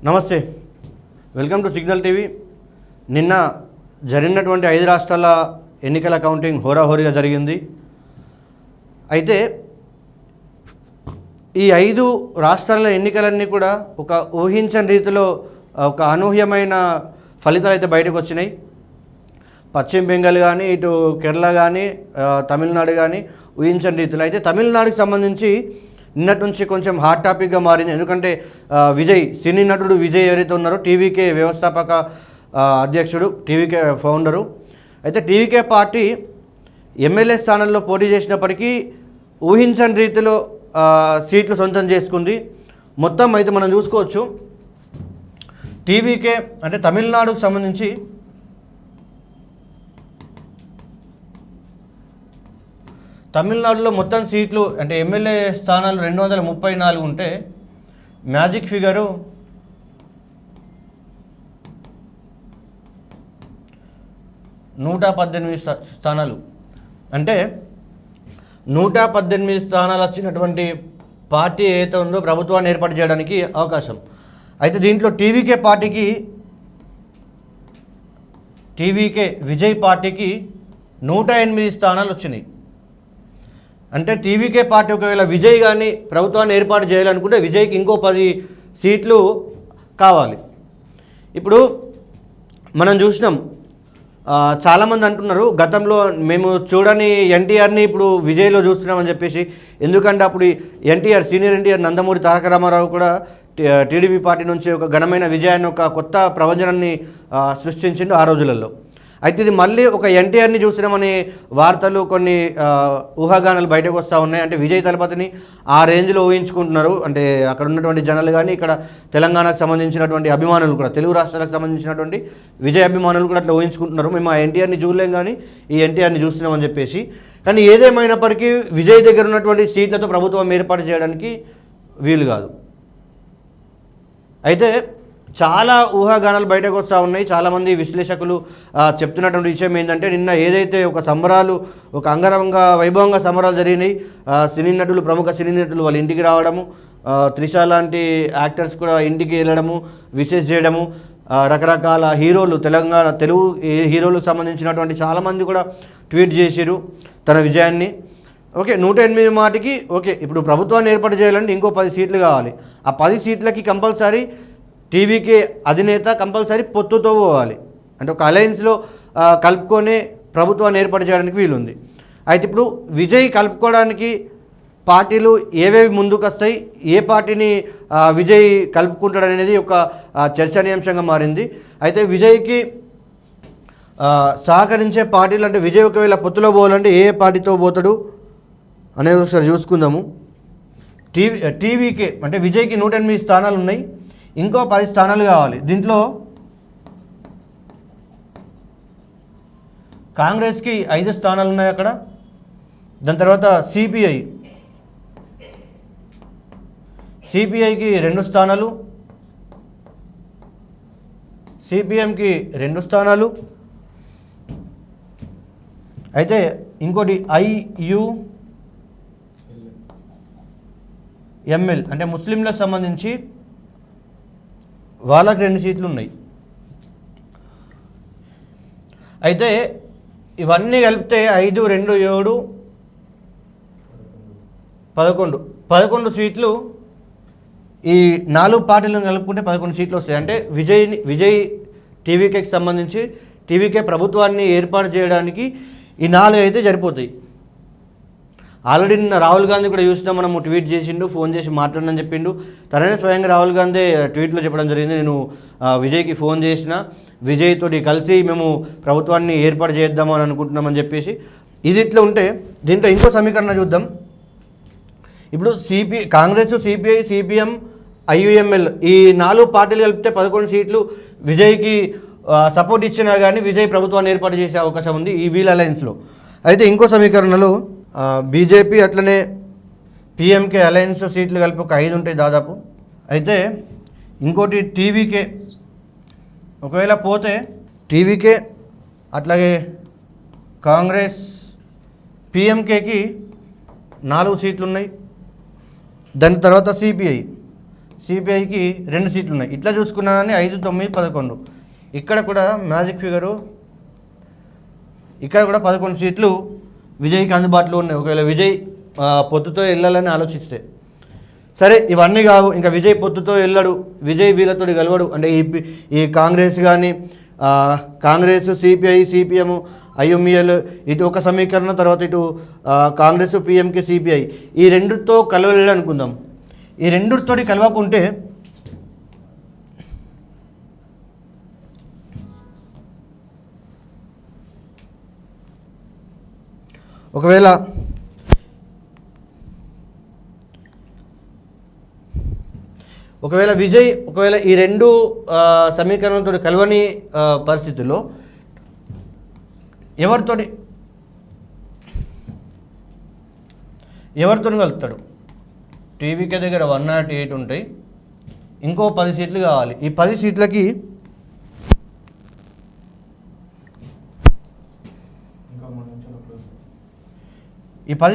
నమస్తే, welcome to signal TV. నిన్న జరిగినటువంటి 5 రాష్ట్రాల ఎన్నికల కౌంటింగ్ హోరాహోరీగా జరిగింది. అయితే ఈ 5 రాష్ట్రాల ఎన్నికలన్నీ కూడా ఒక ఊహించని రీతిలో ఒక అనూహ్యమైన ఫలితాలు అయితే బయటకు వచ్చినాయి. పశ్చిమ బెంగాల్ కానీ, ఇటు కేరళ కానీ, తమిళనాడు కానీ ఊహించని రీతిలో. అయితే తమిళనాడుకి సంబంధించి నిన్నటి నుంచి కొంచెం హాట్ టాపిక్గా మారింది. ఎందుకంటే విజయ్, సినీ నటుడు విజయ్ ఎవరైతే ఉన్నారో, టీవీకే వ్యవస్థాపక అధ్యక్షుడు, టీవీకే ఫౌండరు. అయితే టీవీకే పార్టీ ఎమ్మెల్యే స్థానంలో పోటీ చేసినప్పటికీ ఊహించని రీతిలో సీట్లు సొంతం చేసుకుంది. మొత్తం అయితే మనం చూసుకోవచ్చు, టీవీకే అంటే తమిళనాడుకు సంబంధించి తమిళనాడులో మొత్తం సీట్లు అంటే ఎమ్మెల్యే స్థానాలు 234 ఉంటే మ్యాజిక్ ఫిగరు 118 స్థానాలు. అంటే 118 స్థానాలు వచ్చినటువంటి పార్టీ ఏదైతే ఉందో ప్రభుత్వాన్ని ఏర్పాటు చేయడానికి అవకాశం. అయితే దీంట్లో టీవీకే విజయ్ పార్టీకి 108 స్థానాలు వచ్చినాయి. అంటే టీవీకే పార్టీ ఒకవేళ విజయ్ కానీ ప్రభుత్వాన్ని ఏర్పాటు చేయాలనుకుంటే విజయ్కి ఇంకో 10 సీట్లు కావాలి. ఇప్పుడు మనం చూసినాం, చాలామంది అంటున్నారు గతంలో మేము చూడని ఎన్టీఆర్ని ఇప్పుడు విజయ్లో చూస్తున్నామని చెప్పేసి. ఎందుకంటే అప్పుడు సీనియర్ ఎన్టీఆర్ నందమూరి తారక రామారావు కూడా టీడీపీ పార్టీ నుంచి ఒక ఘనమైన విజయాన్ని, ఒక కొత్త ప్రపంచాన్ని సృష్టించిండు ఆ రోజులలో. అయితే ఇది మళ్ళీ ఒక ఎన్టీఆర్ని చూసినామనే వార్తలు, కొన్ని ఊహాగానాలు బయటకు వస్తూ ఉన్నాయి. అంటే విజయ్ తలపతిని ఆ రేంజ్లో ఊహించుకుంటున్నారు. అంటే అక్కడ ఉన్నటువంటి జనాలు కానీ, ఇక్కడ తెలంగాణకు సంబంధించినటువంటి అభిమానులు కూడా, తెలుగు రాష్ట్రాలకు సంబంధించినటువంటి విజయ్ అభిమానులు కూడా అట్లా ఊహించుకుంటున్నారు. మేము ఆ ఎన్టీఆర్ని చూడలేం కానీ ఈ ఎన్టీఆర్ని చూస్తున్నామని చెప్పేసి. కానీ ఏదేమైనప్పటికీ విజయ్ దగ్గర ఉన్నటువంటి సీట్లతో ప్రభుత్వం ఏర్పాటు చేయడానికి వీలు కాదు. అయితే చాలా ఊహాగానాలు బయటకు వస్తూ ఉన్నాయి. చాలామంది విశ్లేషకులు చెప్తున్నటువంటి విషయం ఏంటంటే, నిన్న ఏదైతే ఒక సంబరాలు, ఒక అంగరంగ వైభవంగా సంబరాలు జరిగినాయి. ప్రముఖ సినీ నటులు వాళ్ళ ఇంటికి రావడము, త్రిష లాంటి యాక్టర్స్ కూడా ఇంటికి వెళ్ళడము, విషెస్ చేయడము, రకరకాల హీరోలు, తెలుగు హీరోలకు సంబంధించినటువంటి చాలామంది కూడా ట్వీట్ చేసిరు తన విజయాన్ని. ఓకే, 108 మాటికి ఓకే. ఇప్పుడు ప్రభుత్వాన్ని ఏర్పాటు చేయాలంటే ఇంకో 10 సీట్లు కావాలి. ఆ 10 సీట్లకి కంపల్సరీ టీవీకే అధినేత కంపల్సరీ పొత్తుతో పోవాలి. అంటే ఒక అలయన్స్లో కలుపుకొని ప్రభుత్వాన్ని ఏర్పాటు చేయడానికి వీలుంది. అయితే ఇప్పుడు విజయ్ కలుపుకోవడానికి పార్టీలు ఏవేవి ముందుకు వస్తాయి, ఏ పార్టీని విజయ్ కలుపుకుంటాడనేది ఒక చర్చనీయాంశంగా మారింది. అయితే విజయ్కి సహకరించే పార్టీలు, అంటే విజయ్ ఒకవేళ పొత్తులో పోవాలంటే ఏ పార్టీతో పోతాడు అనేది ఒకసారి చూసుకుందాము. టీవీకే అంటే విజయ్కి 108 స్థానాలు ఉన్నాయి, ఇంకో 10 స్థానాలు కావాలి. దీంట్లో కాంగ్రెస్కి 5 స్థానాలు ఉన్నాయి అక్కడ. దాని తర్వాత సిపిఐకి 2 స్థానాలు, సిపిఎంకి 2 స్థానాలు. అయితే ఇంకోటి IUML అంటే ముస్లింలకు సంబంధించి వాళ్ళకి 2 సీట్లు ఉన్నాయి. అయితే ఇవన్నీ కలిపితే 5, 2, 7, 11 సీట్లు. ఈ 4 పార్టీలను కలుపుకుంటే 11 సీట్లు వస్తాయి. అంటే విజయ్ టీవీకేకి సంబంధించి టీవీకే ప్రభుత్వాన్ని ఏర్పాటు చేయడానికి ఈ 4 అయితే సరిపోతాయి. ఆల్రెడీ నిన్న రాహుల్ గాంధీ కూడా చూసినా, మనము ట్వీట్ చేసిండు, ఫోన్ చేసి మాట్లాడనని చెప్పిండు. తననే స్వయంగా రాహుల్ గాంధీ ట్వీట్లో చెప్పడం జరిగింది, నేను విజయ్కి ఫోన్ చేసిన, విజయ్ తోటి కలిసి మేము ప్రభుత్వాన్ని ఏర్పాటు చేద్దామని అనుకుంటున్నామని చెప్పేసి. ఇది ఇట్లా ఉంటే దీంట్లో ఇంకో సమీకరణ చూద్దాం. ఇప్పుడు కాంగ్రెస్, సిపిఐ, సిపిఎం, IUML ఈ 4 పార్టీలు కలిపితే 11 సీట్లు విజయ్కి సపోర్ట్ ఇచ్చినా కానీ విజయ్ ప్రభుత్వాన్ని ఏర్పాటు చేసే అవకాశం ఉంది ఈ వీల్ అలయన్స్లో. అయితే ఇంకో సమీకరణలో బీజేపీ అట్లనే పిఎంకే అలయన్స్ సీట్లు కలిపి ఒక 5 ఉంటాయి దాదాపు. అయితే ఇంకోటి టీవీకే ఒకవేళ పోతే టీవీకే, అట్లాగే కాంగ్రెస్, పిఎంకేకి 4 సీట్లు ఉన్నాయి. దాని తర్వాత సిపిఐ, సిపిఐకి 2 సీట్లు ఉన్నాయి. ఇట్లా చూసుకున్నానని 5, 9, 11. ఇక్కడ కూడా మ్యాజిక్ ఫిగరు, ఇక్కడ కూడా 11 సీట్లు విజయ్కి అందుబాటులో ఉన్నాయి. ఒకవేళ విజయ్ పొత్తుతో వెళ్ళాలని ఆలోచిస్తే. సరే ఇవన్నీ కావు, ఇంకా విజయ్ పొత్తుతో వెళ్ళడు, విజయ్ వీళ్ళతో గెలవడు అంటే ఈ కాంగ్రెస్ కానీ కాంగ్రెస్, సిపిఐ, సిపిఎం, ఐఎంఈఎల్ ఇటు ఒక సమీకరణ, తర్వాత ఇటు కాంగ్రెస్, పిఎంకే, సిపిఐ ఈ రెండుతో కలవలేడు అనుకుందాం. ఈ రెండుతో కలవకుంటే ఒకవేళ విజయ్ ఈ రెండు సమీకరణలతో కలవని పరిస్థితుల్లో ఎవరితో కలుపుతాడు? టీవీకే దగ్గర 108 ఉంటాయి, ఇంకో 10 సీట్లు కావాలి. ఈ 10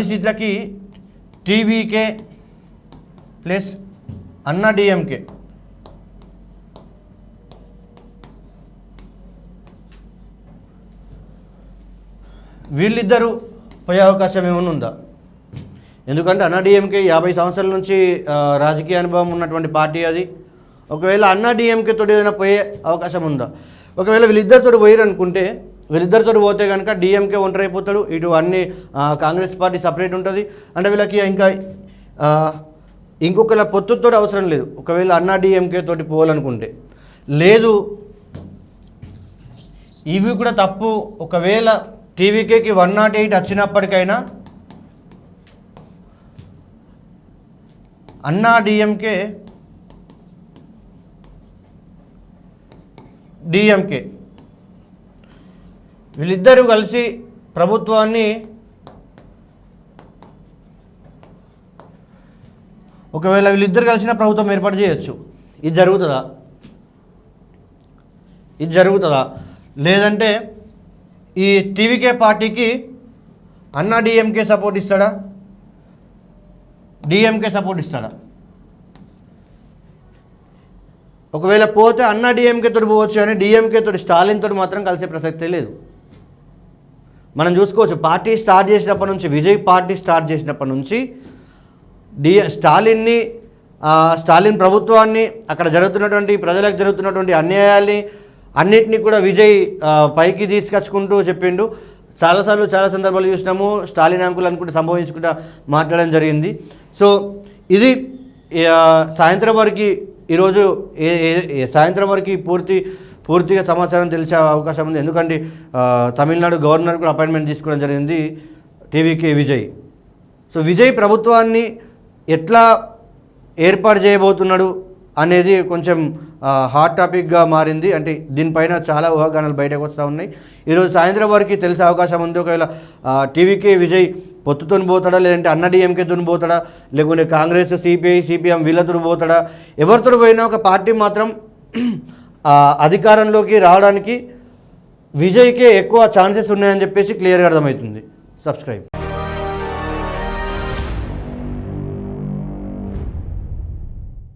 సీట్లకి టీవీకే ప్లస్ అన్నా డిఎంకే వీళ్ళిద్దరూ పోయే అవకాశం ఏమైనా ఉందా? ఎందుకంటే అన్నా డిఎంకే 50 సంవత్సరాల నుంచి రాజకీయ అనుభవం ఉన్నటువంటి పార్టీ అది. ఒకవేళ అన్నా డిఎంకే తోటి ఏదైనా పోయే అవకాశం ఉందా? ఒకవేళ వీళ్ళిద్దరితో పోయారనుకుంటే, వీళ్ళిద్దరితో పోతే కనుక డిఎంకే ఒంటరైపోతాడు, ఇటు అన్ని కాంగ్రెస్ పార్టీ సపరేట్ ఉంటుంది. అంటే వీళ్ళకి ఇంకా ఇంకొకళ్ళ పొత్తుతో అవసరం లేదు. ఒకవేళ అన్నా డిఎంకే తోటి పోవాలనుకుంటే లేదు, ఇవి కూడా తప్పు. ఒకవేళ టీవీకేకి 108 వచ్చినప్పటికైనా అన్నా డిఎంకే వీళ్ళిద్దరూ కలిసి ప్రభుత్వాన్ని ఒకవేళ వీళ్ళిద్దరు కలిసిన ప్రభుత్వం ఏర్పాటు చేయొచ్చు. ఇది జరుగుతుందా? లేదంటే ఈ టీవీకే పార్టీకి అన్నా డిఎంకే సపోర్ట్ ఇస్తాడా, డిఎంకే సపోర్ట్ ఇస్తాడా? ఒకవేళ పోతే అన్నా డిఎంకే తోటి పోవచ్చు, కానీ డిఎంకే తోటి స్టాలిన్ తోటి మాత్రం కలిసే ప్రసక్తే లేదు. మనం చూసుకోవచ్చు, పార్టీ స్టార్ట్ చేసినప్పటి నుంచి, విజయ్ పార్టీ స్టార్ట్ చేసినప్పటి నుంచి స్టాలిన్ ప్రభుత్వాన్ని, అక్కడ జరుగుతున్నటువంటి ప్రజలకు జరుగుతున్నటువంటి అన్యాయాల్ని అన్నిటినీ కూడా విజయ్ పైకి తీసుకొచ్చుకుంటూ చెప్పిండు. చాలాసార్లు చాలా సందర్భాలు చూసినాము, స్టాలిన్ అంకులు అనుకుంటే సంభవించుకుంటూ మాట్లాడడం జరిగింది. సో ఇది సాయంత్రం వరకు, ఈరోజు సాయంత్రం వరకు పూర్తిగా సమాచారం తెలిసే అవకాశం ఉంది. ఎందుకంటే తమిళనాడు గవర్నర్ కూడా అపాయింట్మెంట్ తీసుకోవడం జరిగింది టీవీకే విజయ్. సో విజయ్ ప్రభుత్వాన్ని ఎట్లా ఏర్పాటు చేయబోతున్నాడు అనేది కొంచెం హాట్ టాపిక్గా మారింది. అంటే దీనిపైన చాలా ఊహాగానాలు బయటకు వస్తూ ఉన్నాయి. ఈరోజు సాయంత్రం వరకు తెలిసే అవకాశం ఉంది. ఒకవేళ టీవీకే విజయ్ పొత్తుతో పోతాడా, లేదంటే అన్నా డిఎంకేతో పోతాడా, లేకుంటే కాంగ్రెస్, సిపిఐ, సిపిఎం వీళ్ళతో పోతాడా, ఎవరితో పోయినా ఒక పార్టీ మాత్రం అధికారంలోకి రావడానికి విజయ్కే ఎక్కువ ఛాన్సెస్ ఉన్నాయని చెప్పేసి క్లియర్గా అర్థమవుతుంది. సబ్స్క్రైబ్.